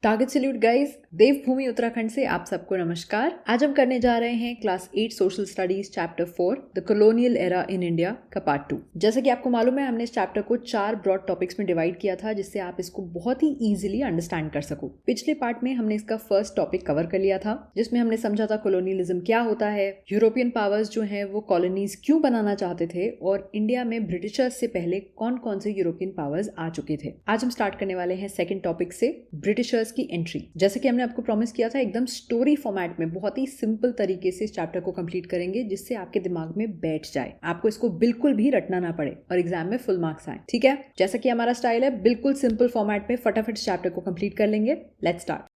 Target salute guys, देवभूमि उत्तराखंड से आप सबको नमस्कार। आज हम करने जा रहे हैं class 8 social studies chapter 4 the colonial era in India का पार्ट 2। जैसा कि आपको मालूम है, हमने इस चैप्टर को 4 ब्रॉड टॉपिक्स में डिवाइड किया था जिससे आप इसको बहुत ही इजीली अंडरस्टैंड कर सको। पिछले पार्ट में हमने इसका फर्स्ट टॉपिक कवर कर लिया था जिसमें हमने समझा था कॉलोनियलिज्म क्या होता है, यूरोपियन पावर्स जो है वो कॉलोनीज क्यों बनाना चाहते थे और इंडिया में ब्रिटिशर्स से पहले कौन कौन से यूरोपियन पावर्स आ चुके थे। आज हम स्टार्ट करने वाले हैं सेकेंड टॉपिक से, ब्रिटिशर्स की एंट्री। जैसे कि हमने आपको प्रॉमिस किया था, एकदम स्टोरी फॉर्मेट में बहुत ही सिंपल तरीके से इस चैप्टर को कंप्लीट करेंगे जिससे आपके दिमाग में बैठ जाए, आपको इसको बिल्कुल भी रटना ना पड़े और एग्जाम में फुल मार्क्स आए। ठीक है, जैसा कि हमारा स्टाइल है, बिल्कुल सिंपल फॉर्मेट में फटाफट इस चैप्टर को कंप्लीट कर लेंगे। Let's start.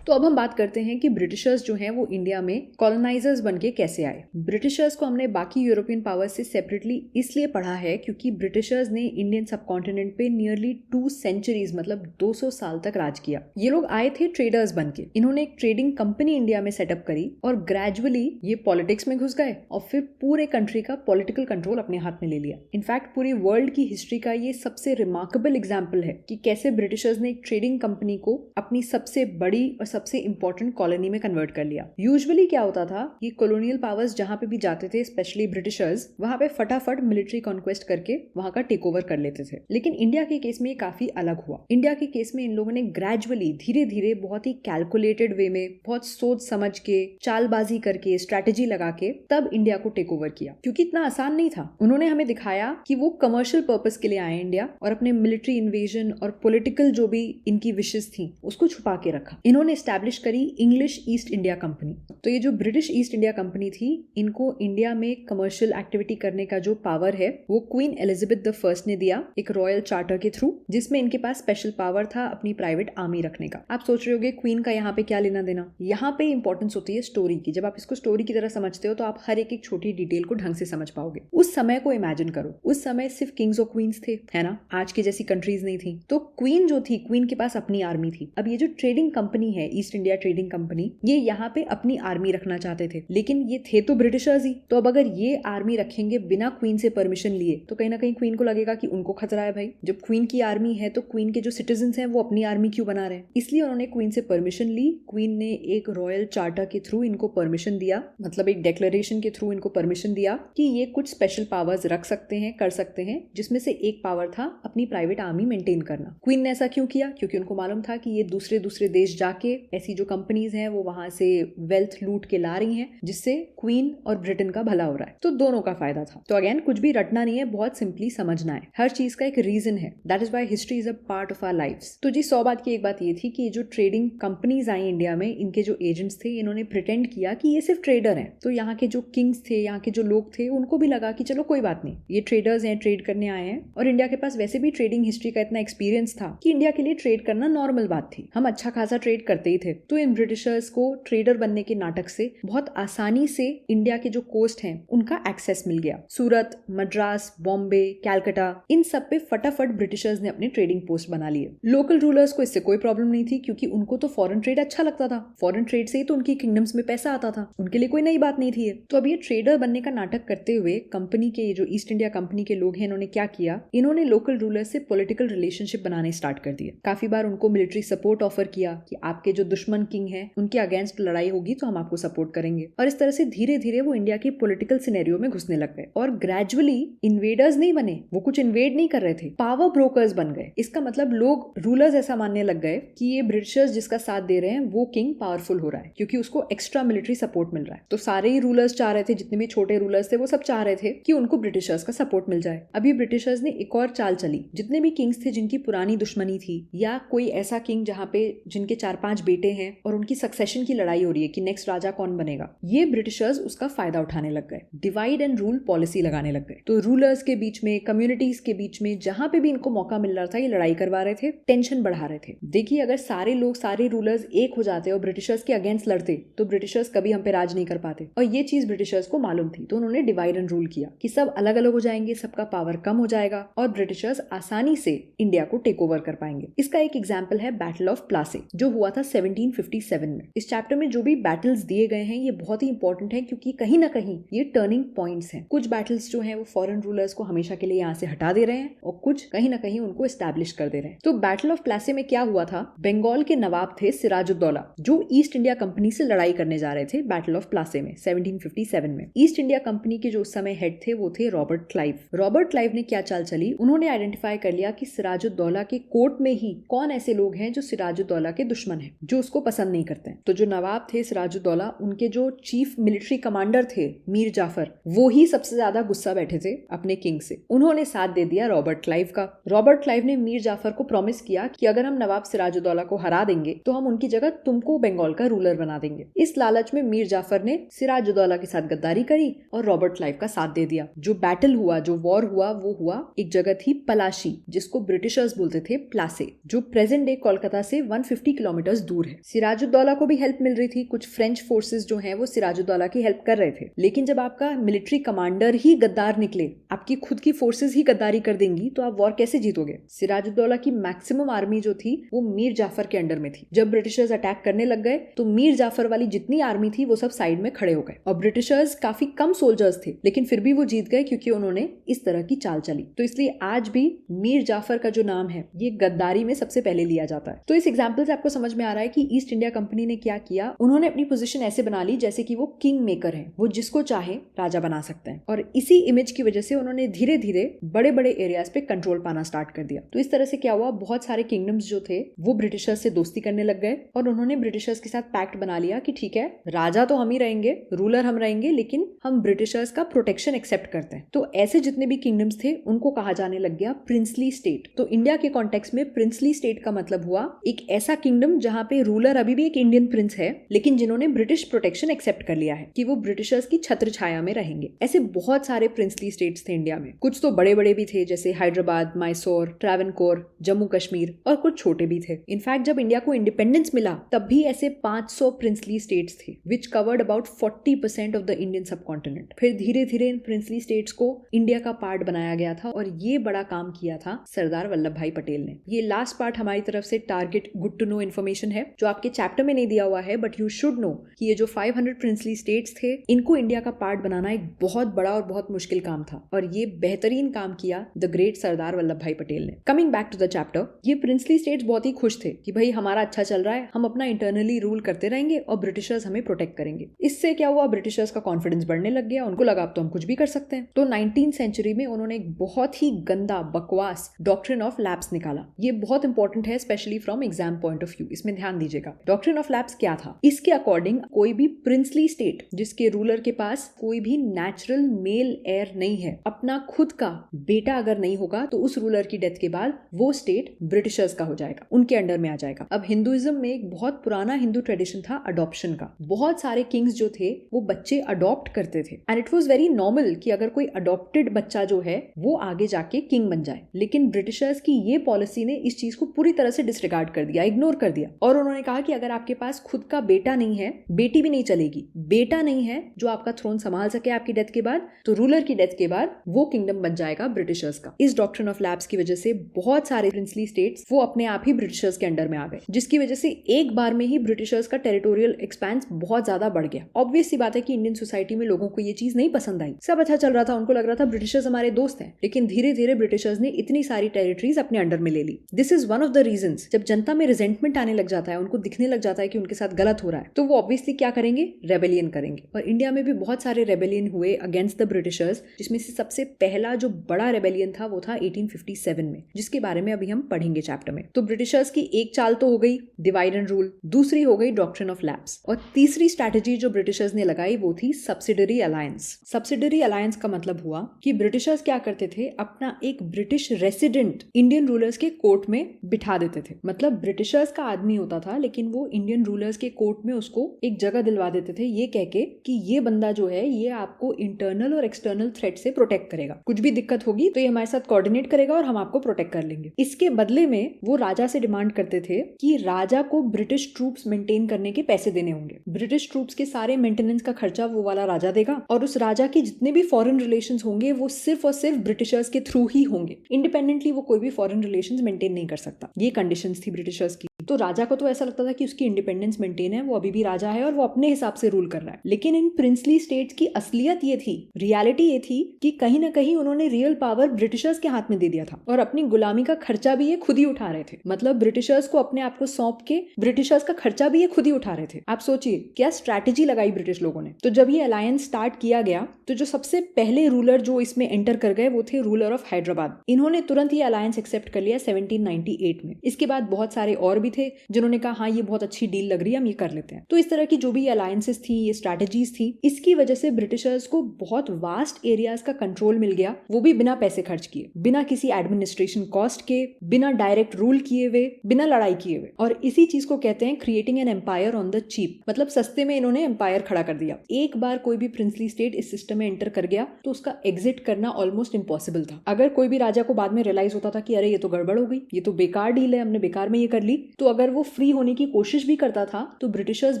तो अब हम बात करते हैं कि ब्रिटिशर्स जो हैं वो इंडिया में कॉलोनाइजर्स बनके कैसे आए। ब्रिटिशर्स को हमने बाकी यूरोपियन पावर्स से सेपरेटली इसलिए पढ़ा है क्योंकि ब्रिटिशर्स ने इंडियन सबकॉन्टिनेंट पे नियरली 2 सेंचुरीज मतलब 200 साल तक राज किया। ये लोग आए थे ट्रेडर्स बनके, इन्होंने एक ट्रेडिंग कंपनी इंडिया में सेटअप करी और ग्रेजुअली ये पॉलिटिक्स में घुस गए और फिर पूरे कंट्री का पॉलिटिकल कंट्रोल अपने हाथ में ले लिया। इनफैक्ट पूरी वर्ल्ड की हिस्ट्री का ये सबसे रिमार्केबल एग्जाम्पल है कि कैसे ब्रिटिशर्स ने एक ट्रेडिंग कंपनी को अपनी सबसे बड़ी और सबसे इंपॉर्टेंट कॉलोनी में कन्वर्ट कर लिया। यूजुअली क्या होता था कि कॉलोनियल पावर्स जहां पे भी जाते थे, स्पेशली ब्रिटिशर्स, वहां पे फटाफट मिलिट्री कॉन्क्वेस्ट करके वहां का टेक ओवर कर लेते थे। लेकिन इंडिया के केस में ये काफी अलग हुआ। इंडिया के केस में इन लोगों ने ग्रेजुअली धीरे धीरे बहुत ही कैलकुलेटेड वे में, बहुत सोच समझ के, चालबाजी करके, स्ट्रैटेजी लगा के तब इंडिया को टेक ओवर किया, क्योंकि इतना आसान नहीं था। उन्होंने हमें दिखाया कि वो कमर्शियल पर्पस के लिए आए इंडिया और अपने मिलिट्री इन्वेजन और पॉलिटिकल जो भी इनकी विशेष थी उसको छुपा के रखा। इन्होंने एस्टैब्लिश करी इंग्लिश ईस्ट इंडिया कंपनी। तो ये जो ब्रिटिश ईस्ट इंडिया कंपनी थी, इनको इंडिया में कमर्शियल एक्टिविटी करने का जो पावर है वो क्वीन एलिजाबेथ द फर्स्ट ने दिया एक रॉयल चार्टर के थ्रू, जिसमें इनके पास स्पेशल पावर था अपनी प्राइवेट आर्मी रखने का। आप सोच रहे होगे क्वीन का यहाँ पे क्या लेना देना। यहाँ पे इंपॉर्टेंस होती है स्टोरी की। जब आप इसको स्टोरी की तरह समझते हो तो आप हर एक छोटी डिटेल को ढंग से समझ पाओगे। उस समय को इमेजिन करो, उस समय सिर्फ किंग्स और क्वींस थे, है ना, आज की जैसी कंट्रीज नहीं थी। तो क्वीन जो थी, क्वीन के पास अपनी आर्मी थी। अब ये जो ट्रेडिंग कंपनी है, ईस्ट इंडिया ट्रेडिंग कंपनी, ये यहाँ पे अपनी आर्मी रखना चाहते थे, लेकिन ये थे तो ब्रिटिशर्स ही। तो अब अगर ये आर्मी रखेंगे बिना क्वीन से परमिशन लिए तो कहीं ना कहीं क्वीन को लगेगा कि उनको खतरा है। भाई, जब क्वीन की आर्मी है तो क्वीन के जो सिटीजन्स हैं वो अपनी आर्मी क्यों बना रहे हैं। इसलिए उन्होंने क्वीन से परमिशन ली। क्वीन ने एक रॉयल चार्टर के थ्रू इनको परमिशन दिया, मतलब एक डिक्लेरेशन के थ्रू इनको परमिशन दिया कि ये कुछ स्पेशल पावर्स रख सकते हैं, कर सकते हैं, जिसमें से एक पावर था अपनी प्राइवेट आर्मी मेंटेन करना। क्वीन ने ऐसा क्यों किया? क्योंकि उनको मालूम था कि ये दूसरे देश जाके ऐसी जो कंपनीज हैं वो वहां से वेल्थ लूट के ला रही हैं, जिससे क्वीन और ब्रिटेन का भला हो रहा है। तो दोनों का फायदा था। तो अगेन कुछ भी रटना नहीं है, बहुत सिंपली समझना है। हर चीज का एक रीजन है। That is why history is a part of our lives. तो जी 100 बात की एक बात ये थी कि जो ट्रेडिंग कंपनीज आई इंडिया में, इनके जो एजेंट्स थे, इन्होंने प्रिटेंड किया कि ये सिर्फ ट्रेडर हैं। तो यहाँ के जो किंग्स थे, यहाँ के जो लोग थे, उनको भी लगा कि चलो कोई बात नहीं, ये ट्रेडर्स हैं, ट्रेड करने आए हैं। और इंडिया के पास वैसे भी ट्रेडिंग हिस्ट्री का इतना एक्सपीरियंस था कि इंडिया के लिए ट्रेड करना नॉर्मल बात थी। हम अच्छा खासा ट्रेड करते ही थे। तो इन ब्रिटिशर्स को ट्रेडर बनने के नाटक से बहुत आसानी से इंडिया के जो कोस्ट हैं उनका एक्सेस मिल गया। सूरत, मद्रास, बॉम्बे, कैलकाटा, इन सब पे फटाफट ब्रिटिशर्स ने अपने ट्रेडिंग पोस्ट बना लिए। लोकल रूलर्स को इससे कोई प्रॉब्लम नहीं थी क्योंकि उनको तो फॉरेन ट्रेड अच्छा लगता था। फॉरेन ट्रेड से ही तो उनकी किंगडम्स में पैसा आता था, उनके लिए कोई नई बात नहीं थी। तो अब ये ट्रेडर बनने का नाटक करते हुए कंपनी के जो ईस्ट इंडिया कंपनी के लोग हैं, इन्होंने क्या किया, इन्होंने लोकल रूलर से पॉलिटिकल रिलेशनशिप बनाने स्टार्ट कर दिए। काफी बार उनको मिलिट्री सपोर्ट ऑफर किया कि आपके जो दुश्मन किंग है उनके अगेंस्ट लड़ाई होगी तो हम आपको सपोर्ट करेंगे। और इस तरह से धीरे धीरे वो इंडिया की पॉलिटिकल सिनेरियो में घुसने लग गए और ग्रेजुअली इन्वेडर्स नहीं बने, वो कुछ इन्वेड नहीं कर रहे थे, पावर ब्रोकर्स बन गए। इसका मतलब लोग, रूलर्स ऐसा मानने लग गए कि ये ब्रिटिशर्स जिसका साथ दे रहे हैं वो किंग पावरफुल हो रहा है क्योंकि उसको एक्स्ट्रा मिलिट्री सपोर्ट मिल रहा है। तो सारे ही रूलर्स चाह रहे थे, जितने भी छोटे रूलर्स थे वो सब चाह रहे थे कि उनको ब्रिटिशर्स का सपोर्ट मिल जाए। अभी ब्रिटिशर्स ने एक और चाल चली। जितने भी किंग्स थे जिनकी पुरानी दुश्मनी थी, या कोई ऐसा किंग जहाँ पे जिनके 4-5 बेटे हैं और उनकी सक्सेशन की लड़ाई हो रही है कि नेक्स्ट राजा कौन बनेगा, ये ब्रिटिशर्स उसका फायदा उठाने लग गए। डिवाइड एंड रूल पॉलिसी लगाने लग गए। तो रूलर्स के बीच में, कम्युनिटीज के बीच में, जहां पे भी इनको मौका मिल रहा था ये लड़ाई करवा रहे थे, टेंशन बढ़ा रहे थे। देखिए, अगर सारे लोग, सारे रूलर्स एक हो जाते और ब्रिटिशर्स के अगेंस्ट लड़ते तो ब्रिटिशर्स कभी हम पे राज नहीं कर पाते। और ये चीज ब्रिटिशर्स को मालूम थी, तो उन्होंने डिवाइड एंड रूल किया कि सब अलग अलग हो जाएंगे, सबका पावर कम हो जाएगा और ब्रिटिशर्स आसानी से इंडिया को टेक ओवर कर पाएंगे। इसका एक एग्जाम्पल है बैटल ऑफ प्लासी, जो हुआ था 1757 में। इस चैप्टर में जो भी बैटल्स दिए गए हैं ये बहुत ही इंपॉर्टेंट है क्योंकि कहीं ना कहीं ये टर्निंग पॉइंट्स हैं। कुछ बैटल्स जो हैं वो फॉरेन रूलर्स को हमेशा के लिए यहाँ से हटा दे रहे हैं और कुछ कहीं ना कहीं उनको एस्टैब्लिश कर दे रहे हैं। तो बैटल ऑफ प्लासे में क्या हुआ था, बंगाल के नवाब थे सिराजुद्दौला जो ईस्ट इंडिया कंपनी से लड़ाई करने जा रहे थे बैटल ऑफ प्लासे में 1757 में। ईस्ट इंडिया कंपनी के जो उस समय हेड थे वो थे रॉबर्ट क्लाइव। रॉबर्ट क्लाइव ने क्या चाल चली, उन्होंने आइडेंटिफाई कर लिया कि सिराजुद्दौला के कोर्ट में ही कौन ऐसे लोग हैं जो सिराजुद्दौला के दुश्मन हैं, जो उसको पसंद नहीं करते हैं। तो जो नवाब थे सिराजुद्दौला, उनके जो चीफ मिलिट्री कमांडर थे मीर जाफर, वो ही सबसे ज्यादा गुस्सा बैठे थे अपने किंग से। उन्होंने साथ दे दिया रॉबर्ट क्लाइव का। रॉबर्ट क्लाइव ने मीर जाफर को प्रॉमिस किया कि अगर हम नवाब सिराजुद्दौला को हरा देंगे तो हम उनकी जगह तुमको बंगाल का रूलर बना देंगे। इस लालच में मीर जाफर ने सिराजुद्दौला के साथ गद्दारी करी और रॉबर्ट क्लाइव का साथ दे दिया। जो बैटल हुआ, जो वॉर हुआ, वो हुआ एक जगह थी पलाशी, जिसको ब्रिटिशर्स बोलते थे प्लासे, जो प्रेजेंट डे कोलकाता से 150 किलोमीटर दूर है। सिराजुद्दौला को भी हेल्प मिल रही थी, कुछ फ्रेंच फोर्सेस जो हैं वो सिराजुद्दौला की हेल्प कर रहे थे। लेकिन जब आपका मिलिट्री कमांडर ही गद्दार निकले, आपकी खुद की फोर्सेस ही गद्दारी कर देंगी, तो आप वॉर कैसे जीतोगे। सिराजुद्दौला की मैक्सिमम आर्मी जो थी वो मीर जाफर के अंडर में थी। जब ब्रिटिशर्स अटैक करने लग गए तो मीर जाफर वाली जितनी आर्मी थी वो सब साइड में खड़े हो गए और ब्रिटिशर्स काफी कम सोल्जर्स थे, लेकिन फिर भी वो जीत गए क्योंकि उन्होंने इस तरह की चाल चली। तो इसलिए आज भी मीर जाफर का जो नाम है ये गद्दारी में सबसे पहले लिया जाता है। तो इस एग्जाम्पल से आपको समझ में आ रहा है कि ईस्ट इंडिया कंपनी ने क्या किया, उन्होंने अपनी पोजीशन ऐसे बना ली जैसे कि वो किंग मेकर है, वो जिसको चाहे राजा बना सकते हैं। और इसी इमेज की वजह से उन्होंने धीरे धीरे बड़े बड़े एरियाज पे कंट्रोल पाना स्टार्ट कर दिया। तो इस तरह से क्या हुआ, बहुत सारे किंगडम्स जो थे वो ब्रिटिशर्स से दोस्ती करने लग गए और उन्होंने ब्रिटिशर्स के साथ पैक्ट बना लिया कि ठीक है, राजा तो हम ही रहेंगे, रूलर हम रहेंगे, लेकिन हम ब्रिटिशर्स का प्रोटेक्शन एक्सेप्ट करते हैं। तो ऐसे जितने भी किंगडम्स थे उनको कहा जाने लग गया प्रिंसली स्टेट। तो इंडिया के कॉन्टेक्स्ट में प्रिंसली स्टेट का मतलब हुआ एक ऐसा किंगडम जहां पे रूलर अभी भी एक इंडियन प्रिंस है, लेकिन जिन्होंने ब्रिटिश प्रोटेक्शन एक्सेप्ट कर लिया है कि वो ब्रिटिशर्स की छत्र छाया में रहेंगे। ऐसे बहुत सारे प्रिंसली स्टेट्स थे इंडिया में। कुछ तो बड़े बड़े भी थे जैसे हैदराबाद, मैसूर, ट्रावनकोर, जम्मू कश्मीर, और कुछ छोटे भी थे। इनफैक्ट जब इंडिया को इंडिपेंडेंस मिला तब भी ऐसे 500 प्रिंसली स्टेट्स थे which covered about 40% of the Indian subcontinent. फिर धीरे धीरे इन प्रिंसली स्टेट्स को इंडिया का पार्ट बनाया गया था और ये बड़ा काम किया था सरदार वल्लभ भाई पटेल ने। ये लास्ट पार्ट हमारी तरफ से target good to know information है जो आपके चैप्टर में नहीं दिया हुआ है, बट यू शुड नो कि ये जो 500 प्रिंसली स्टेट्स थे इनको इंडिया का पार्ट बनाना एक बहुत बड़ा और बहुत मुश्किल काम था और ये बेहतरीन काम किया द ग्रेट सरदार वल्लभ भाई पटेल ने। Coming back to the chapter, ये प्रिंसली स्टेट्स बहुत ही खुश थे कि भाई हमारा अच्छा चल रहा है, हम अपना इंटरनली रूल करते रहेंगे और ब्रिटिशर्स हमें प्रोटेक्ट करेंगे। इससे क्या हुआ, ब्रिटिशर्स का कॉन्फिडेंस बढ़ने लग गया, उनको लगा अब तो हम कुछ भी कर सकते हैं। तो 19th सेंचुरी में उन्होंने एक बहुत ही गंदा बकवास डॉक्ट्रिन ऑफ लैप्स निकाला। ये बहुत इंपॉर्टेंट है specially from exam point of view, इसमें ध्यान दीजिएगा। डॉक्ट्रिन ऑफ लैप्स क्या था, इसके अकॉर्डिंग कोई भी प्रिंसली स्टेट जिसके रूलर के पास कोई भी नेचुरल मेल एयर नहीं है, अपना खुद का बेटा अगर नहीं होगा, तो उस रूलर की डेथ के बाद वो स्टेट ब्रिटिशर्स का हो जाएगा, उनके अंडर में आ जाएगा। अब हिंदुइज्म में एक बहुत पुराना हिंदू ट्रेडिशन था अडॉप्शन का। बहुत सारे किंग्स जो थे वो बच्चे अडॉप्ट करते थे and it was very normal कि अगर कोई अडॉप्टेड बच्चा जो है वो आगे जाके किंग बन जाए। लेकिन ब्रिटिशर्स की ये पॉलिसी ने इस चीज को पूरी तरह से डिसरिगार्ड कर दिया, इग्नोर कर दिया, और उन्होंने कहा कि अगर आपके पास खुद का बेटा नहीं है, बेटी भी नहीं चलेगी, बेटा नहीं है जो आपका थ्रोन संभाल सके आपकी डेथ के बाद, तो रूलर की डेथ के बाद वो किंगडम बन जाएगा ब्रिटिशर्स का। इस डॉक्ट्रिन ऑफ लैप्स की वजह से बहुत सारे प्रिंसली स्टेट्स वो अपने आप ही ब्रिटिशर्स के अंडर में आ गए, जिसकी वजह से एक बार में ही ब्रिटिशर्स का टेरिटोरियल एक्सपेंस बहुत ज्यादा बढ़ गया। ऑब्वियस सी बात है कि इंडियन सोसाइटी में लोगों को ये चीज नहीं पसंद आई। सब अच्छा चल रहा था, उनको लग रहा था ब्रिटिशर्स हमारे दोस्त हैं, लेकिन धीरे धीरे ब्रिटिशर्स ने इतनी सारी टेरिटरीज अपने अंडर में ले ली। This is one of the reasons, जब जनता में रिजेंटमेंट आने लग जाता है, उनको दिखने लग जाता है कि उनके साथ गलत हो रहा है, तो वो ऑब्वियसली क्या करेंगे, रेबेलियन करेंगे। और इंडिया में भी बहुत सारे रेबेलियन हुए अगेंस्ट द ब्रिटिशर्स, जिसमें से सबसे पहला जो बड़ा रेबेलियन था वो था 1857 में, जिसके बारे में अभी हम पढ़ेंगे चैप्टर में। तो ब्रिटिशर्स की एक चाल तो हो गई डिवाइड एंड रूल, दूसरी हो गई डॉक्ट्रिन ऑफ लैप्स, और तीसरी स्ट्रैटेजी जो ब्रिटिशर्स ने लगाई वो थी सब्सिडरी अलायंस। सब्सिडरी अलायंस का मतलब हुआ कि ब्रिटिशर्स क्या करते थे, अपना एक ब्रिटिश रेसिडेंट इंडियन रूलर्स के कोर्ट में बिठा देते थे। मतलब ब्रिटिशर्स का आदमी होता था, लेकिन वो इंडियन रूलर्स के कोर्ट में उसको एक जगह दिलवा देते थे, ये कह के कि ये बंदा जो है ये आपको इंटरनल और एक्सटर्नल थ्रेट से प्रोटेक्ट करेगा, कुछ भी दिक्कत होगी तो ये हमारे साथ कोऑर्डिनेट करेगा और हम आपको प्रोटेक्ट कर लेंगे। इसके बदले में वो राजा से डिमांड करते थे कि राजा को ब्रिटिश ट्रूप्स मेंटेन करने के पैसे देने होंगे। ब्रिटिश ट्रूप्स के सारे मेंटेनेंस का खर्चा वो वाला राजा देगा, और उस राजा के जितने भी फॉरेन रिलेशंस होंगे वो सिर्फ और सिर्फ ब्रिटिशर्स के थ्रू ही होंगे। इंडिपेंडेंटली वो कोई भी फॉरेन रिलेशंस मेंटेन नहीं कर सकता। ये कंडीशंस थी ब्रिटिशर्स की। तो राजा को तो ऐसा लगता था कि उसकी इंडिपेंडेंस मेंटेन है, वो अभी भी राजा है और वो अपने हिसाब से रूल कर रहा है। लेकिन इन प्रिंसली स्टेट्स की असलियत ये थी, रियलिटी ये थी कि कहीं ना कहीं उन्होंने रियल पावर ब्रिटिशर्स के हाथ में दे दिया था और अपनी गुलामी का खर्चा भी ये खुद ही उठा रहे थे। मतलब ब्रिटिशर्स को अपने आप को सौंप के ब्रिटिशर्स का खर्चा भी ये खुद ही उठा रहे थे। आप सोचिए क्या स्ट्रैटेजी लगाई ब्रिटिश लोगों ने। तो जब ये अलायंस स्टार्ट किया गया तो जो सबसे पहले रूलर जो इसमें एंटर कर गए वो थे रूलर ऑफ हैदराबाद। इन्होंने तुरंत ये अलायंस एक्सेप्ट कर लिया 1798 में। इसके बाद बहुत सारे और भी थे जिन्होंने कहा हाँ ये बहुत अच्छी डील लग रही है, हम ये कर लेते हैं। तो इस तरह की जो भी अलायंसेस थी, ये स्ट्रैटेजीज थी, इसकी वजह से ब्रिटिशर्स को बहुत वास्ट एरियाज का कंट्रोल मिल गया, वो भी बिना पैसे खर्च किए, बिना किसी एडमिनिस्ट्रेशन कॉस्ट के, बिना डायरेक्ट रूल किए हुए, बिना लड़ाई किए हुए। और इसी चीज को कहते हैं creating an empire on the cheap. मतलब सस्ते में इन्होंने एम्पायर खड़ा कर दिया। एक बार कोई भी प्रिंसली स्टेट इस सिस्टम में एंटर कर गया तो उसका एग्जिट करना ऑलमोस्ट इम्पॉसिबल था। अगर कोई भी राजा को बाद में रियलाइज होता था कि अरे ये तो गड़बड़ हो गई, ये तो बेकार डील है, हमने बेकार में ये कर ली, तो अगर वो फ्री होने की कोशिश भी करता था तो ब्रिटिशर्स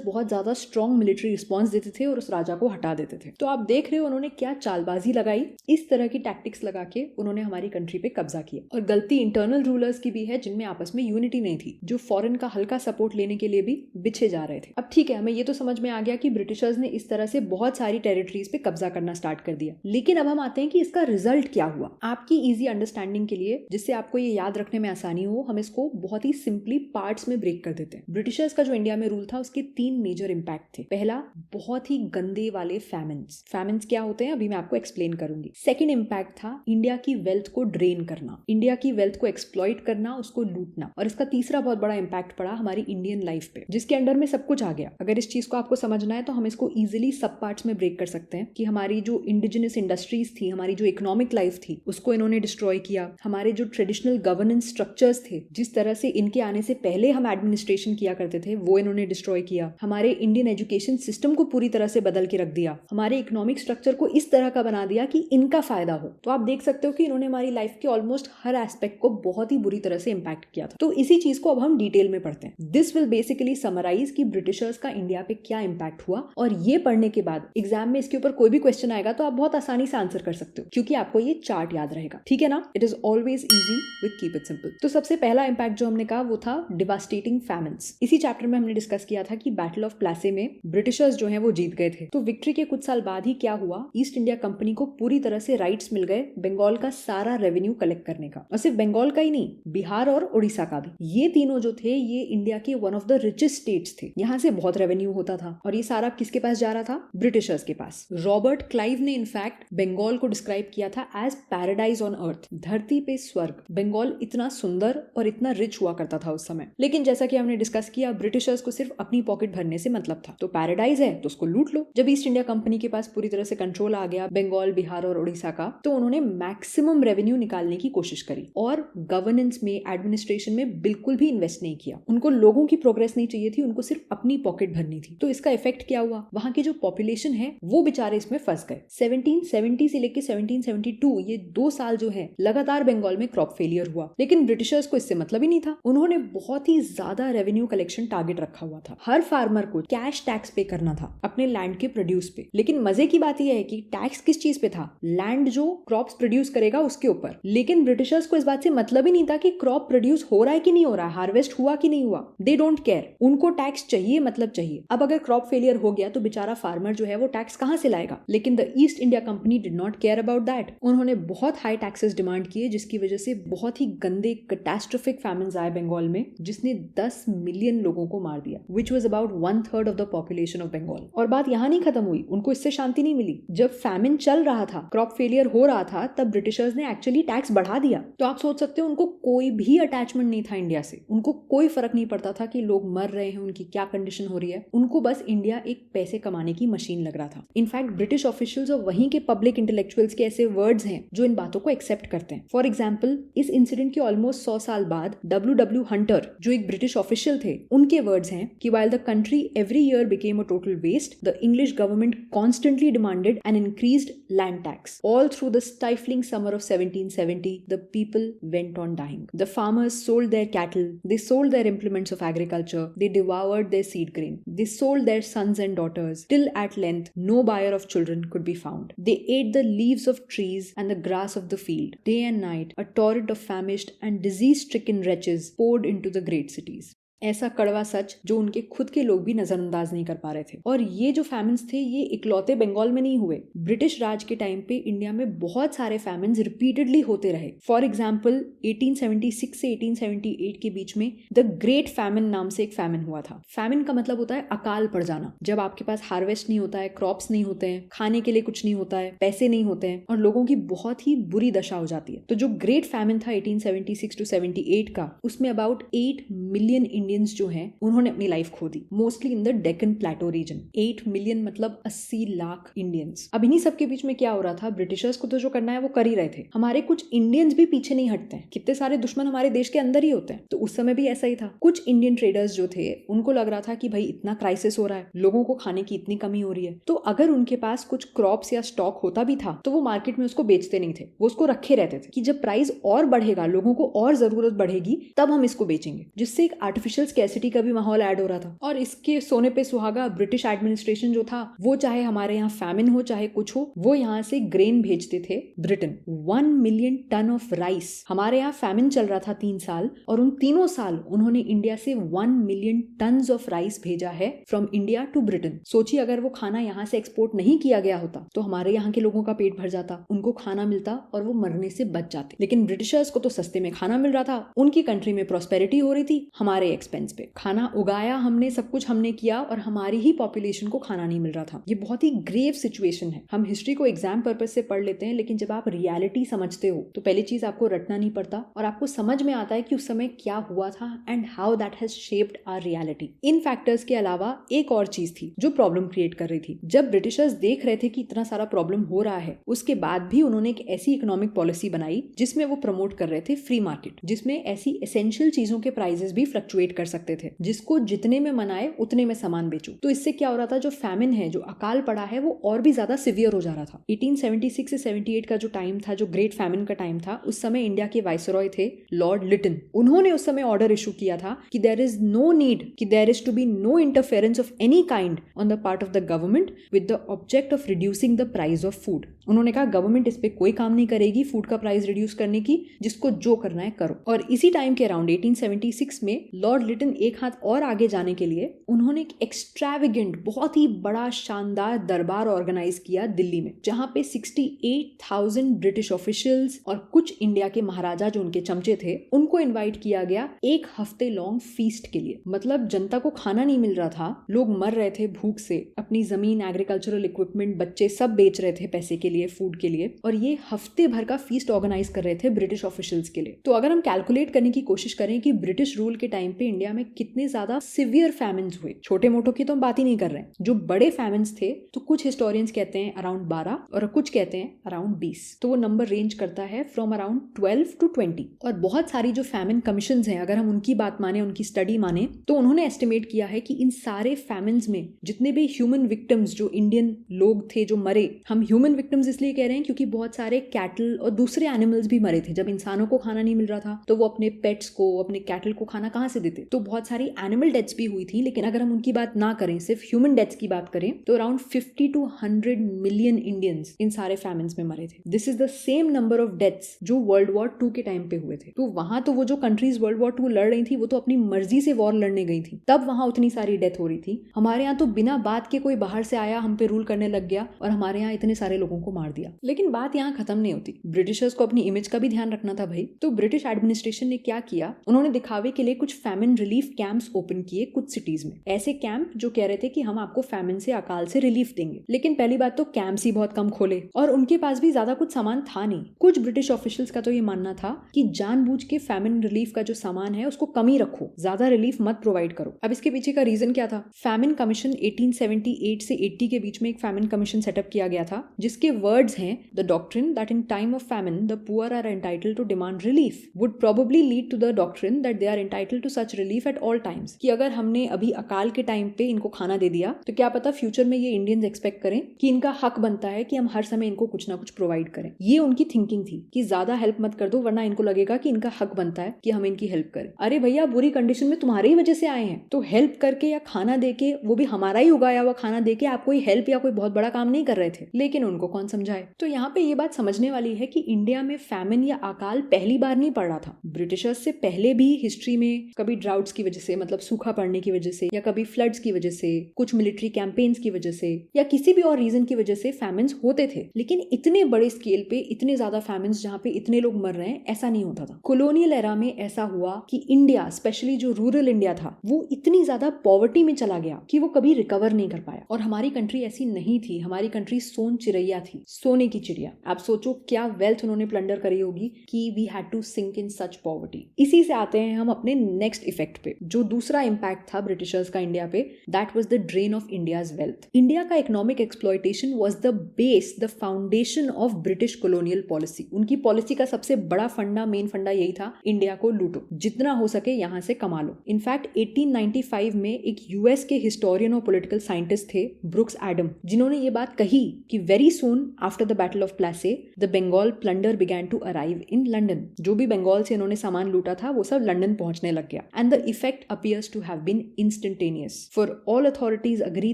बहुत ज्यादा स्ट्रॉन्ग मिलिट्री रिस्पॉन्स देते थे और उस राजा को हटा देते थे। तो आप देख रहे हो उन्होंने क्या चालबाजी लगाई, इस तरह की टैक्टिक्स लगा के उन्होंने हमारी कंट्री पे कब्जा किया। और गलती इंटरनल रूलर्स की भी है जिनमें आपस में यूनिटी नहीं थी, जो फॉरेन का हल्का सपोर्ट लेने के लिए भी बिछे जा रहे थे। अब ठीक है, हमें ये तो समझ में आ गया कि ब्रिटिशर्स ने इस तरह से बहुत सारी टेरिटरीज पे कब्जा करना स्टार्ट कर दिया। लेकिन अब हम आते हैं कि इसका रिजल्ट क्या हुआ। आपकी इजी अंडरस्टैंडिंग के लिए, जिससे आपको ये याद रखने में आसानी हो, हम इसको बहुत ही सिंपली पार्ट्स में ब्रेक कर देते हैं। ब्रिटिशर्स का जो इंडिया में रूल था उसके 3 मेजर इंपैक्ट थे। पहला, बहुत ही गंदे वाले फैमिन्स। फैमिन्स क्या होते हैं अभी मैं आपको एक्सप्लेन करूंगी। सेकंड इंपैक्ट था इंडिया की वेल्थ को ड्रेन करना, इंडिया की वेल्थ को एक्सप्लॉइट करना, उसको लूटना। और इसका तीसरा बहुत बड़ा इंपैक्ट पड़ा हमारी इंडियन लाइफ पे, जिसके अंडर में सब कुछ आ गया। अगर इस चीज को आपको समझना है तो हम इसको इजिली सब पार्ट्स में ब्रेक कर सकते हैं कि हमारी जो इंडिजिनस इंडस्ट्रीज थी, हमारी जो इकोनॉमिक लाइफ थी, उसको इन्होंने डिस्ट्रॉय किया। हमारे जो ट्रेडिशनल गवर्नेंस स्ट्रक्चर्स थे, जिस तरह से इनके आने से पहले हम एडमिनिस्ट्रेशन किया करते थे, वो इन्होंने डिस्ट्रॉय किया। हमारे इंडियन एजुकेशन सिस्टम को पूरी तरह से बदल के रख दिया। हमारे इकोनॉमिक स्ट्रक्चर को इस तरह का बना दिया कि इनका फायदा हो। तो आप देख सकते हो कि इन्होंने हमारी लाइफ के ऑलमोस्ट हर एस्पेक्ट को बहुत ही बुरी तरह से इंपैक्ट किया था। तो इसी चीज को अब हम डिटेल में पढ़ते हैं। दिस विल बेसिकली समराइज कि ब्रिटिशर्स का इंडिया पे क्या इंपैक्ट हुआ, और ये पढ़ने के बाद एग्जाम में इसके ऊपर कोई भी क्वेश्चन आएगा तो आप बहुत आसानी से आंसर कर सकते हो, क्योंकि आपको ये चार्ट याद रहेगा। ठीक है ना? It is always easy with keep it simple. तो सबसे पहला इंपैक्ट जो हमने कहा वो था डिवास्टेटिंग फैमिन्स। इसी चैप्टर में हमने डिस्कस किया था कि बैटल ऑफ प्लासे में ब्रिटिशर्स जो है वो जीत गए थे। तो विक्ट्री के कुछ साल बाद ही क्या हुआ, ईस्ट इंडिया कंपनी को पूरी तरह से राइट्स मिल गए बंगाल का सारा रेवेन्यू कलेक्ट करने का। और सिर्फ बंगाल का ही नहीं, बिहार और उड़ीसा का भी। ये तीनों जो थे ये इंडिया के one of the richest states थे। यहाँ से बहुत रेवेन्यू होता था और ये सारा किसके पास जा रहा था? ब्रिटिशर्स के पास। रॉबर्ट क्लाइव ने इनफैक्ट बंगाल को डिस्क्राइब किया था एज पैराडाइज ऑन अर्थ, धरती पे स्वर्ग। बंगाल इतना सुंदर और इतना रिच हुआ करता था उस समय। लेकिन जैसा कि हमने डिस्कस किया, ब्रिटिशर्स को सिर्फ अपनी पॉकेट भरने से मतलब था। तो पैराडाइज है तो उसको लूट लो। जब ईस्ट इंडिया कंपनी के पास पूरी तरह से कंट्रोल आ गया बंगाल, बिहार और उड़ीसा का, तो उन्होंने मैक्सिमम रेवेन्यू निकालने की कोशिश करी और गवर्नेंस में, एडमिनिस्ट्रेशन में बिल्कुल भी इन्वेस्ट नहीं किया। उनको लोगों की प्रोग्रेस नहीं चाहिए थी, उनको सिर्फ अपनी पॉकेट भरनी थी। तो इसका इफेक्ट क्या हुआ? वहां की जो पॉपुलेशन है वो बेचारे इसमें फंस गए। 1770 से लेकर 1772 ये 2 साल जो है लगातार बंगाल में क्रॉप फेलियर हुआ। लेकिन ब्रिटिशर्स को इससे मतलब ही नहीं था। उन्होंने बहुत ही ज्यादा रेवेन्यू कलेक्शन टारगेट रखा हुआ था। हर फार्मर को कैश टैक्स पे करना था अपने लैंड के प्रोड्यूस पे। लेकिन मजे की बात यह है कि टैक्स किस चीज पे था? लैंड जो क्रॉप्स प्रोड्यूस करेगा उसके ऊपर। लेकिन ब्रिटिशर्स को इस बात से मतलब ही नहीं था कि क्रॉप प्रोड्यूस हो रहा है कि नहीं हो रहा है, हार्वेस्ट हुआ कि नहीं हुआ। They don't care. उनको टैक्स चाहिए मतलब चाहिए। अब अगर क्रॉप फेलियर हो गया तो बेचारा फार्मर जो है वो टैक्स कहां से लाएगा? लेकिन the east India company did not care about that. उन्होंने बहुत हाई टैक्सेस डिमांड किए, जिसकी वजह से बहुत ही गंदे कैटास्ट्रोफिक फैमिन्स आए बंगाल में, जिसने 10 मिलियन लोगों को मार दिया, which was about 1/3 of the population of Bengal. और बात यहाँ नहीं खत्म हुई, उनको इससे शांति नहीं मिली। जब फैमिन चल रहा था, क्रॉप फेलियर हो रहा था, तब ब्रिटिशर्स ने एक्चुअली टैक्स बढ़ा दिया। तो आप सोच सकते हो उनको कोई भी अटैचमेंट नहीं था इंडिया से। उनको कोई फर्क नहीं पड़ता था कि लोग मर रहे हैं, उनकी क्या कंडीशन हो रही है। उनको बस इंडिया एक पैसे कमाने की मशीन लग रहा था। इनफैक्ट ब्रिटिश ऑफिशियल्स और वहीं के पब्लिक इंटेलेक्चुअल्स के ऐसे वर्ड्स हैं जो इन बातों को एक्सेप्ट करते हैं। फॉर एग्जाम्पल, इस इंसिडेंट के ऑलमोस्ट 100 साल बाद W हंटर, जो एक ब्रिटिश ऑफिशियल थे, उनके वर्ड्स हैं कि while the country every year became a total waste, the English government constantly demanded an increased land tax. All through the stifling summer of 1770, the people went on dying. The farmers sold their cattle, they sold their implements of agriculture, they devoured their seed grain, they sold their sons and daughters, till at length no buyer of children could be found. They ate the leaves of trees and the grass of the field. Day and night, a torrent of famished and disease-stricken wretches poured into the great cities. ऐसा कड़वा सच जो उनके खुद के लोग भी नजरअंदाज नहीं कर पा रहे थे। और ये जो फैमिन्स थे ये इकलौते बंगाल में नहीं हुए, ब्रिटिश राज के टाइम पे इंडिया में बहुत सारे फैमिन्स रिपीटेडली होते रहे। फॉर एग्जाम्पल 1876 से 1878 के बीच में द ग्रेट फैमिन नाम से एक फैमिन हुआ था। फैमिन का मतलब होता है अकाल पड़ जाना, जब आपके पास हार्वेस्ट नहीं होता है, क्रॉप्स नहीं होते हैं, खाने के लिए कुछ नहीं होता है, पैसे नहीं होते हैं और लोगों की बहुत ही बुरी दशा हो जाती है। तो जो ग्रेट फैमिन था 1876 टू 78 का, उसमें अबाउट 8 मिलियन इंडियंस जो हैं उन्होंने अपनी लाइफ खो दी, mostly in the Deccan plateau region. 8 million मतलब 80 लाख इंडियंस। अब इन्हीं सबके बीच में क्या हो रहा था, ब्रिटिशर्स को तो जो करना है वो कर ही रहे थे, हमारे कुछ इंडियंस भी पीछे नहीं हटते हैं। कितने सारे दुश्मन हमारे देश के अंदर ही होते हैं, तो उस समय भी ऐसा ही था। कुछ इंडियन ट्रेडर्स जो थे उनको लग रहा था कि भाई इतना क्राइसिस हो रहा है, लोगों को खाने की इतनी कमी हो रही है, तो अगर उनके पास कुछ क्रॉप्स या स्टॉक होता भी था तो वो मार्केट में उसको बेचते नहीं थे, वो उसको रखे रहते थे कि जब प्राइस और बढ़ेगा, लोगों को और जरूरत बढ़ेगी, तब हम इसको बेचेंगे, जिससे एक आर्टिफिशियल स्कैसिटी का भी माहौल ऐड हो रहा था। और इसके सोने पे सुहागा ब्रिटिश एडमिनिस्ट्रेशन जो था, वो चाहे हमारे यहाँ फैमिन हो चाहे कुछ हो, वो यहाँ से ग्रेन भेजते थे Britain. 1 million ton of rice. हमारे यहाँ फैमिन चल रहा था 3 साल, और उन तीनों साल उन्होंने इंडिया से 1 मिलियन टन्स ऑफ राइस भेजा है फ्रॉम इंडिया टू ब्रिटेन। सोचिए अगर वो खाना यहाँ से एक्सपोर्ट नहीं किया गया होता तो हमारे यहाँ के लोगों का पेट भर जाता, उनको खाना मिलता और वो मरने से बच जाते। लेकिन ब्रिटिशर्स को तो सस्ते में खाना मिल रहा था, उनकी कंट्री में प्रॉस्पेरिटी हो रही थी, हमारे एक्सपेंस पे। खाना उगाया हमने, सब कुछ हमने किया, और हमारी ही पॉपुलेशन को खाना नहीं मिल रहा था। ये बहुत ही ग्रेव सिचुएशन है। हम हिस्ट्री को एग्जाम पर्पज से पढ़ लेते हैं, लेकिन जब आप रियलिटी समझते हो तो पहली चीज आपको रटना नहीं पड़ता और आपको समझ में आता है कि उस समय क्या हुआ था and how that has shaped our reality. इन फैक्टर्स के अलावा एक और चीज थी जो प्रॉब्लम क्रिएट कर रही थी। जब ब्रिटिशर्स देख रहे थे कि इतना सारा प्रॉब्लम हो रहा है, उसके बाद भी उन्होंने एक ऐसी इकोनॉमिक पॉलिसी बनाई जिसमें वो प्रमोट कर रहे थे फ्री मार्केट, जिसमें ऐसी एसेंशियल चीजों के प्राइसेस भी फ्लक्चुएट कर सकते थे, जिसको जितने में मनाए उतने में सामान बेचो। तो इससे क्या हो रहा था, जो फैमिन है, जो अकाल पड़ा है, वो और भी ज्यादा सिवियर हो जा रहा था। 1876 से 78 का जो टाइम था, जो ग्रेट फैमिन का टाइम था, उस समय इंडिया के वाइसरॉय थे लॉर्ड लिटन। उन्होंने उस समय ऑर्डर इशू किया था कि देयर इज नो नीड, कि there is to be no interference of any kind on the part of the government with the object of reducing the price of food. उन्होंने कहा government इस पे कोई काम नहीं करेगी फूड का प्राइस रिड्यूस करने की, जिसको जो करना है करो। और इसी टाइम के अराउंड 1876 में लॉर्ड लिटन एक हाथ और आगे जाने के लिए उन्होंने एक एक्स्ट्रावेगेंट, बहुत ही बड़ा शानदार दरबार ऑर्गेनाइज किया दिल्ली में, जहां पे 68,000 ब्रिटिश ऑफिशियल्स और कुछ इंडिया के महाराजा जो उनके चमचे थे, उनको इन्वाइट किया गया एक हफ्ते लॉन्ग फीस्ट के लिए। मतलब जनता को खाना नहीं मिल रहा था, लोग मर रहे थे भूख से, अपनी जमीन, एग्रीकल्चरल इक्विपमेंट, बच्चे सब बेच रहे थे पैसे के लिए, फूड के लिए, और ये हफ्ते भर का फीस्ट ऑर्गेनाइज कर रहे थे ब्रिटिश ऑफिशियल्स के लिए। तो अगर हम कैलकुलेट करने की कोशिश करें कि ब्रिटिश रूल के टाइम पे इंडिया में कितने ज्यादा सिवियर फैमिन्स हुए, छोटे मोटों की तो हम बात ही नहीं कर रहे हैं, जो बड़े फैमिन्स थे, तो कुछ हिस्टोरियंस कहते हैं अराउंड 12 और कुछ कहते हैं अराउंड 20। तो वो नंबर रेंज करता है फ्रॉम अराउंड 12 to 20। और बहुत सारी जो फैमिन कमीशंस हैं, अगर हम उनकी बात माने, उनकी स्टडी माने, तो उन्होंने एस्टिमेट किया है कि इन सारे फैमिन्स में जितने भी ह्यूमन विक्टिम्स, जो इंडियन लोग थे जो मरे, हम ह्यूमन विक्टिम्स इसलिए कह रहे हैं क्योंकि बहुत सारे कैटल और दूसरे एनिमल्स भी मरे थे। जब इंसानों को खाना नहीं मिल रहा था तो वो अपने पेट्स को, अपने कैटल को खाना कहां से देते, तो बहुत सारी एनिमल डेथ्स भी हुई थी। लेकिन अगर हम उनकी बात ना करें, सिर्फ ह्यूमन डेथ्स की बात करें, तो around 50 to 100 million Indians in सारे फैमिन्स में मरे थे। This is the same number of deaths जो वर्ल्ड वॉर 2 के टाइम पे हुए थे। तो वहां तो वो जो कंट्रीज वर्ल्ड वॉर 2 लड़ रही थी, वो तो अपनी मर्जी से वॉर लड़ने गई थी, तब वहां उतनी सारी डेथ हो रही थी। हमारे यहाँ तो बिना बात के कोई बाहर से आया, हम पे रूल करने लग गया और हमारे यहाँ इतने सारे लोगों को मार दिया। लेकिन बात यहाँ खत्म नहीं होती, ब्रिटिशर्स को अपनी इमेज का भी ध्यान रखना था भाई। तो ब्रिटिश एडमिनिस्ट्रेशन ने क्या किया, उन्होंने दिखावे के लिए कुछ फैमिन रिलीफ कैंप्स ओपन किए कुछ सिटीज में। ऐसे कैंप जो कह रहे थे कि हम आपको फैमिन से, अकाल से रिलीफ देंगे। लेकिन पहली बात तो कैंप्स ही बहुत कम खोले और उनके पास भी ज्यादा कुछ सामान था नहीं। कुछ ब्रिटिश ऑफिशियल्स का तो ये मानना था कि जानबूझ के फैमिन रिलीफ का जो सामान है उसको कम ही रखो, ज्यादा रिलीफ मत प्रोवाइड करो। अब इसके पीछे का रीजन क्या था? फैमिन कमीशन 1878 से 80 के बीच में एक फैमिन कमीशन सेटअप किया गया था, जिसके वर्ड्स हैं, the doctrine that in time of famine the poor are entitled to demand relief would probably lead to the doctrine that they are entitled to such relief at all times. कि अगर हमने अभी अकाल के time पे इनको खाना दे दिया तो क्या पता फ्यूचर में ये इंडियंस एक्सपेक्ट करें कि इनका हक बनता है कि हम हर समय इनको कुछ ना कुछ प्रोवाइड करें। ये उनकी थिंकिंग थी कि ज्यादा हेल्प मत कर दो, वरना इनको लगेगा कि इनका हक बनता है कि हम इनकी हेल्प करें। अरे भैया, बुरी कंडीशन में तुम्हारी ही वजह से आए हैं, तो हेल्प करके या खाना देके, वो भी हमारा ही उगाया हुआ खाना देके, आप कोई हेल्प या कोई बहुत बड़ा काम नहीं कर रहे थे। लेकिन उनको कौन समझाए? तो यहाँ पे ये बात समझने वाली है कि इंडिया में फैमिन या अकाल पहली बार नहीं पड़ रहा था। ब्रिटिशर्स से पहले भी हिस्ट्री में कभी ड्राउट्स की वजह से, मतलब सूखा पड़ने की वजह से, या कभी फ्लड्स की वजह से, कुछ मिलिट्री कैंपेन्स की वजह से, या किसी भी और रीजन की वजह से फैमिन्स होते थे। लेकिन इतने बड़े स्केल पे इतने ज्यादा फैमिन्स जहाँ पे इतने लोग मर रहे हैं, ऐसा नहीं होता था। कॉलोनियल एरा में ऐसा हुआ कि इंडिया, स्पेशली जो रूरल इंडिया था, वो इतनी ज्यादा पॉवर्टी में चला गया कि वो कभी रिकवर नहीं कर पाया। और हमारी कंट्री ऐसी नहीं थी, हमारी कंट्री सोन चिड़ैया थी, सोने की चिड़िया। आप सोचो क्या वेल्थ उन्होंने प्लंडर करी होगी कि we had to sink in such poverty. इसी से आते हैं हम अपने नेक्स्ट इफेक्ट पे, जो दूसरा इंपैक्ट था ब्रिटिशर्स का इंडिया पे, that was the drain of India's wealth. India का economic exploitation was the base, the foundation of British colonial policy. उनकी पॉलिसी का सबसे बड़ा फंडा, मेन फंडा यही था, इंडिया को लूटो, जितना हो सके यहां से कमा लो। इनफैक्ट 1895 में एक यूएस के हिस्टोरियन और पॉलिटिकल साइंटिस्ट थे, ब्रुक्स एडम, जिन्होंने ये बात कही कि very soon after the battle of Plassey the Bengal plunder began to arrive in London. जो भी बंगाल से इन्होंने सामान लूटा था वो सब लंदन पहुंचने लग गया। And the effect appears to have been instantaneous, for all authorities agree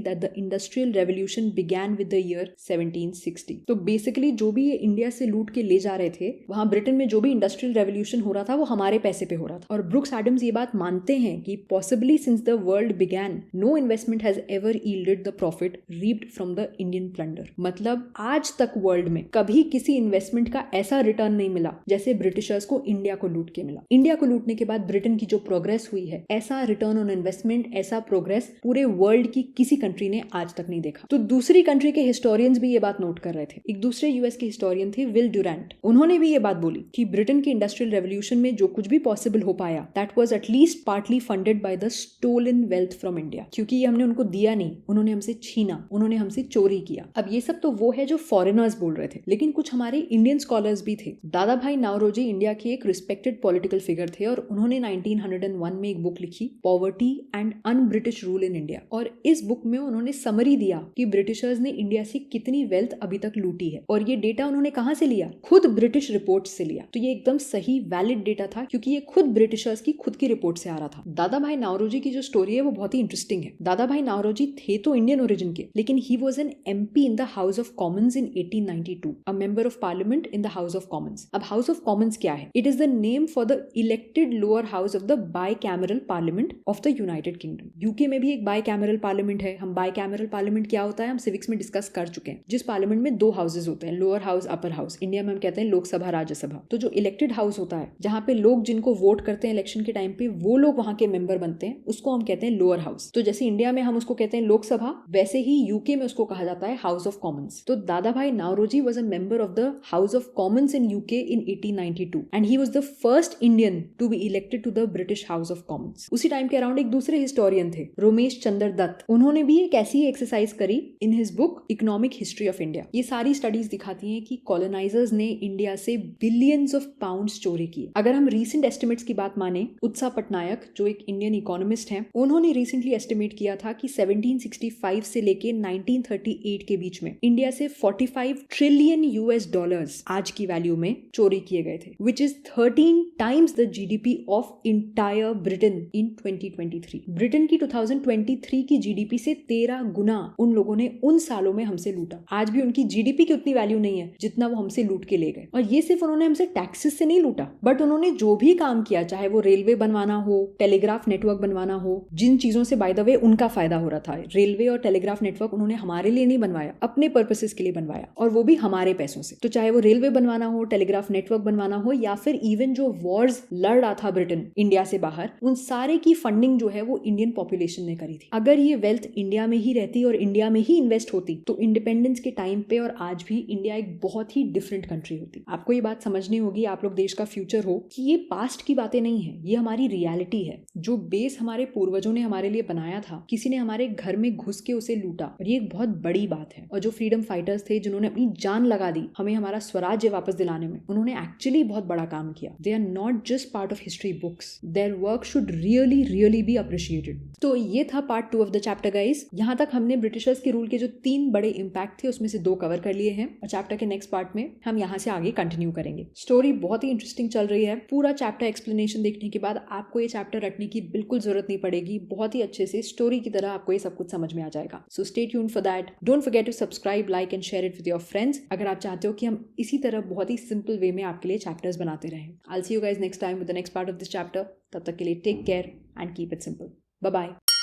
that the industrial revolution began with the year 1760। तो बेसिकली जो भी ये इंडिया से लूट के ले जा रहे थे, वहां ब्रिटेन में जो भी इंडस्ट्रियल रेवोल्यूशन हो रहा था वो हमारे पैसे पे हो रहा था। और ब्रुक्स एडम्स ये बात मानते हैं कि possibly since the world began no investment has ever yielded the profit reaped from the Indian plunder. मतलब आज तक वर्ल्ड में कभी किसी इन्वेस्टमेंट का ऐसा रिटर्न नहीं मिला जैसे ब्रिटिशर्स को इंडिया को लूट के मिला। इंडिया को लूटने के बाद ब्रिटेन की जो प्रोग्रेस हुई है, ऐसा रिटर्न ऑन इन्वेस्टमेंट, ऐसा प्रोग्रेस पूरे वर्ल्ड की किसी कंट्री ने आज तक नहीं देखा। तो दूसरी कंट्री के हिस्टोरियंस भी ये बात नोट कर रहे थे। एक दूसरे यूएस के हिस्टोरियन थे विल ड्यूरेंट, उन्होंने भी ये बात बोली कि ब्रिटेन की इंडस्ट्रियल रेवोल्यूशन में जो कुछ भी पॉसिबल हो पाया, that was at least partly funded by the stolen wealth from India. क्योंकि ये हमने उनको दिया नहीं, उन्होंने हमसे छीना, उन्होंने हमसे चोरी किया। अब ये सब तो वो है जो फॉरेनर्स बोल रहे थे, लेकिन कुछ हमारे इंडियन स्कॉलर्स भी थे। दादा भाई नावरोजी इंडिया के एक रिस्पेक्टेड पॉलिटिकल फिगर थे और उन्होंने 1901 में एक बुक लिखी, poverty and un British rule in India. और इस बुक में उन्होंने समरी दिया कि ब्रिटिशर्स ने इंडिया से कितनी वेल्थ अभी तक लूटी है। और ये डेटा उन्होंने कहां से लिया? खुद ब्रिटिश रिपोर्ट से लिया। तो ये एकदम सही वैलिड डेटा था क्योंकि ये खुद ब्रिटिशर्स की खुद की रिपोर्ट से आ रहा था। दादा भाई नावरोजी की जो स्टोरी है वो बहुत ही इंटरेस्टिंग है। दादा भाई नावरोजी थे तो इंडियन ओरिजिन के, लेकिन he was an MP in the House of Commons in 1892, a member of parliament in the House of Commons. अब हाउस ऑफ कॉमन्स क्या है? It is the name for the elected lower house of the bicameral parliament of the United kingdom. UK में भी एक bicameral parliament है। हम bicameral parliament क्या होता है हम सिविक्स में डिस्कस कर चुके हैं, जिस पार्लियामेंट में दो हाउसेज होते हैं, lower house, upper house. India में हम कहते हैं लोकसभा, राज्यसभा। तो जो इलेक्टेड हाउस होता है, जहां पे लोग जिनको वोट करते हैं इलेक्शन के टाइम पे, वो लोग वहां के मेंबर बनते हैं, उसको हम कहते हैं लोअर हाउस। तो जैसे इंडिया में हम उसको कहते हैं लोकसभा, वैसे ही यूके में उसको कहा जाता है हाउस ऑफ कॉमन्स। तो Dadabhai Naoroji was a member of the House of Commons in UK in 1892 and he was the first Indian to be elected to the British House of Commons. उसी time के around एक दूसरे historian थे, रोमेश चंद्र दत्त। उन्होंने भी एक ऐसी एक्सरसाइज करी in his book economic history of India. ये सारी स्टडीज दिखाती हैं कि कॉलोनाइजर्स ने इंडिया से बिलियंस ऑफ पाउंड्स चोरी किए। अगर हम रीसेंट एस्टिमेट्स की बात माने, उत्साह पटनायक जो एक इंडियन इकोनॉमिस्ट हैं, उन्होंने रिसेंटली एस्टिमेट किया था कि 1765 से लेके 1938 के बीच में इंडिया से 45 ट्रिलियन US$ आज की वैल्यू में चोरी किए गए थे, which is 13 times the GDP of entire Britain in 2023। Britain की 2023 की GDP से 13 गुना उन लोगों ने उन सालों में हमसे लूटा। आज भी उनकी GDP की उतनी वैल्यू नहीं है जितना वो हमसे लूट के ले गए। और ये सिर्फ उन्होंने हमसे टैक्सेस से नहीं लूटा, बट उन्होंने जो भी काम किया, चाहे वो रेलवे बनवाना हो, टेलीग्राफ नेटवर्क बनवाना हो, जिन चीजों से बाय द वे उनका फायदा हो रहा था, रेलवे और टेलीग्राफ नेटवर्क उन्होंने हमारे लिए नहीं बनवाया, अपने पर्पसेस के लिए बनवाया, और वो भी हमारे पैसों से। तो चाहे वो रेलवे बनवाना हो, टेलीग्राफ नेटवर्क बनवाना हो, या फिर इवन जो वॉर्स लड़ रहा था ब्रिटेन इंडिया से बाहर, उन सारे की फंडिंग जो है वो इंडियन पॉपुलेशन ने करी थी। अगर ये वेल्थ इंडिया में ही रहती और इंडिया में ही इन्वेस्ट होती तो इंडिपेंडेंस के टाइम पे और आज भी इंडिया एक बहुत ही डिफरेंट कंट्री होती। आपको ये बात समझनी होगी, आप लोग देश का फ्यूचर हो, कि ये पास्ट की बातें नहीं है, ये हमारी रियलिटी है। जो बेस हमारे पूर्वजों ने हमारे लिए बनाया था, किसी ने हमारे घर में घुस के उसे लूटा, और ये एक बहुत बड़ी बात है। और जो फ्रीडम फाइटर्स थे जिन्होंने अपनी जान लगा दी हमें हमारा स्वराज्य वापस दिलाने में, उन्होंने एक्चुअली बहुत बड़ा काम किया। They are not just part of history books, their work should really be appreciated. तो ये था part 2 of the chapter guys. यहाँ तक हमने ब्रिटिशर्स के रूल के जो 3 बड़े इंपैक्ट थे उसमें से 2 कवर कर लिए हैं, और चैप्टर के नेक्स्ट पार्ट में हम यहाँ से आगे कंटिन्यू करेंगे। स्टोरी बहुत ही इंटरेस्टिंग चल रही है। पूरा चैप्टर एक्सप्लेनेशन देखने के बाद आपको ये चैप्टर रटने की बिल्कुल जरूरत नहीं पड़ेगी, बहुत ही अच्छे से स्टोरी की तरह आपको ये सब कुछ समझ में आ जाएगा। So stay tuned for that. Don't forget to subscribe, like and share it with your friends अगर आप चाहते हो कि हम इसी तरह बहुत ही सिंपल वे में आपके लिए चैप्टर्स बनाते रहें। I will see you guys next time with the next part of this chapter. तब तक के लिए take care and keep it simple. Bye bye.